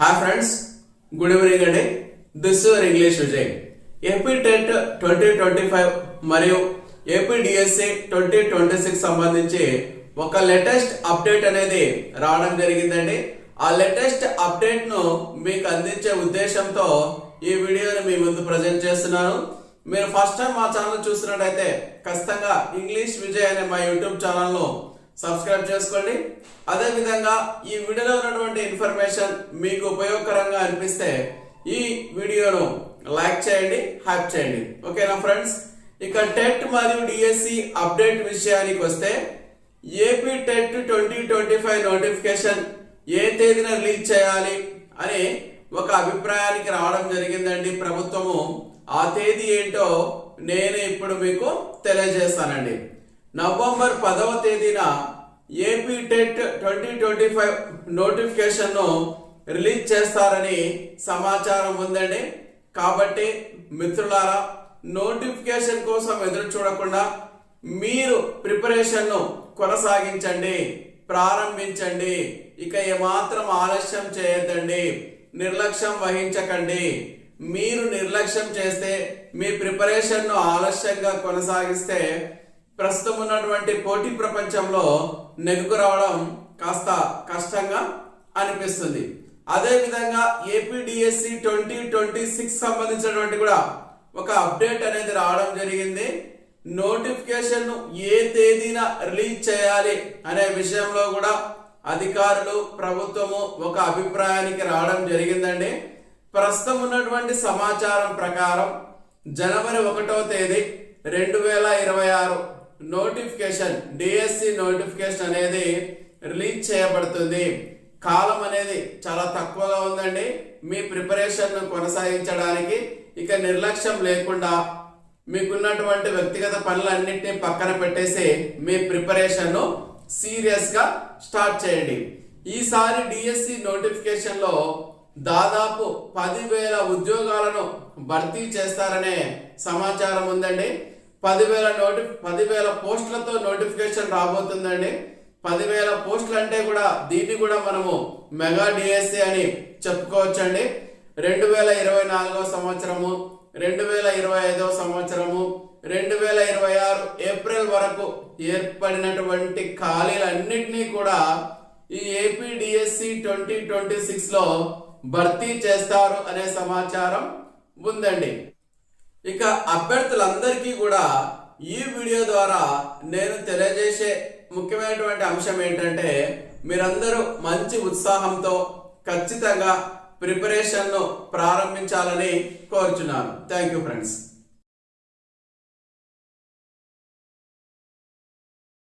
Hi friends, good evening అండి. This is English Vijay. AP TET 2025 మరియు AP DSA 2026 సంబంధించి ఒక లేటెస్ట్ అప్డేట్ అనేది రావడం జరిగిందండి. ఆ లేటెస్ట్ అప్డేట్ ను మీకు అందించే ఉద్దేశంతో ఈ వీడియోని మీ ముందు ప్రజెంట్ చేస్తున్నాను. మీరు ఫస్ట్ టైం మా ఛానల్ చూస్తున్నట్టయితే ఖచ్చితంగా ఇంగ్లీష్ విజయ్ అనే మా యూట్యూబ్ ఛానల్ ను సబ్స్క్రైబ్ చేసుకోండి. అదే విధంగా ఈ వీడియోలో ఉన్నటువంటి ఇన్ఫర్మేషన్ మీకు ఉపయోగకరంగా అనిపిస్తే ఈ వీడియోను లైక్ చేయండి, హైప్ చేయండి. ఓకేనా ఫ్రెండ్స్, ఇక టెట్ మరియు డిఎస్సి అప్డేట్ విషయానికి వస్తే ఏపీ టెట్ 2025 నోటిఫికేషన్ ఏ తేదీన రిలీజ్ చేయాలి అని ఒక అభిప్రాయానికి రావడం జరిగిందండి ప్రభుత్వము. ఆ తేదీ ఏంటో నేను ఇప్పుడు మీకు తెలియజేస్తానండి. నవంబర్ 10వ తేదీన ఏపీ టెట్ 2025 నోటిఫికేషన్ ను రిలీజ్ చేస్తారని సమాచారం ఉందండి. కాబట్టి మిత్రులారా, నోటిఫికేషన్ కోసం ఎదురు చూడకుండా మీరు ప్రిపరేషన్ ను కొనసాగించండి, ప్రారంభించండి. ఇక ఏమాత్రం ఆలస్యం చేయొద్దండి, నిర్లక్ష్యం వహించకండి. మీరు నిర్లక్ష్యం చేస్తే, మీ ప్రిపరేషన్ ను ఆలస్యంగా కొనసాగిస్తే ప్రస్తుతం ఉన్నటువంటి పోటీ ప్రపంచంలో నెగ్గుకు రావడం కాస్త కష్టంగా అనిపిస్తుంది. అదే విధంగా ఏపీ డిఎస్సి 2026 సంబంధించినటువంటి కూడా ఒక అప్డేట్ అనేది రావడం జరిగింది. నోటిఫికేషన్ ను ఏ తేదీన రిలీజ్ చేయాలి అనే విషయంలో కూడా అధికారులు, ప్రభుత్వము ఒక అభిప్రాయానికి రావడం జరిగిందండి. ప్రస్తుతం ఉన్నటువంటి సమాచారం ప్రకారం జనవరి 1వ తేదీ 2026 నోటిఫికేషన్, డిఎస్సి నోటిఫికేషన్ అనేది రిలీజ్ చేయబడుతుంది. కాలం అనేది చాలా తక్కువగా ఉందండి మీ ప్రిపరేషన్ ను కొనసాగించడానికి. ఇక నిర్లక్ష్యం లేకుండా మీకున్నటువంటి వ్యక్తిగత పనులన్నింటినీ పక్కన పెట్టేసి మీ ప్రిపరేషన్ ను సీరియస్ గా స్టార్ట్ చేయండి. ఈసారి డిఎస్సి నోటిఫికేషన్ లో దాదాపు 10,000 ఉద్యోగాలను భర్తీ చేస్తారనే సమాచారం ఉందండి. 10,000 పోస్టులతో నోటిఫికేషన్ రాబోతుందండి. 10,000 పోస్టులు అంటే కూడా దీన్ని కూడా మనము మెగా డిఎస్సి అని చెప్పుకోవచ్చండి. 2024వ సంవత్సరము, 2025వ సంవత్సరము, 2026 ఏప్రిల్ వరకు ఏర్పడినటువంటి ఖాళీలన్నింటినీ కూడా ఈ ఏపీ డిఎస్సి 2026 లో భర్తీ చేస్తారు అనే సమాచారం ఉందండి. ఇక అభ్యర్థులందరికీ కూడా ఈ వీడియో ద్వారా నేను తెలియజేసే ముఖ్యమైనటువంటి అంశం ఏంటంటే, మీరందరూ మంచి ఉత్సాహంతో ఖచ్చితంగా ప్రిపరేషన్ ను ప్రారంభించాలని కోరుచున్నాను. Thank you friends.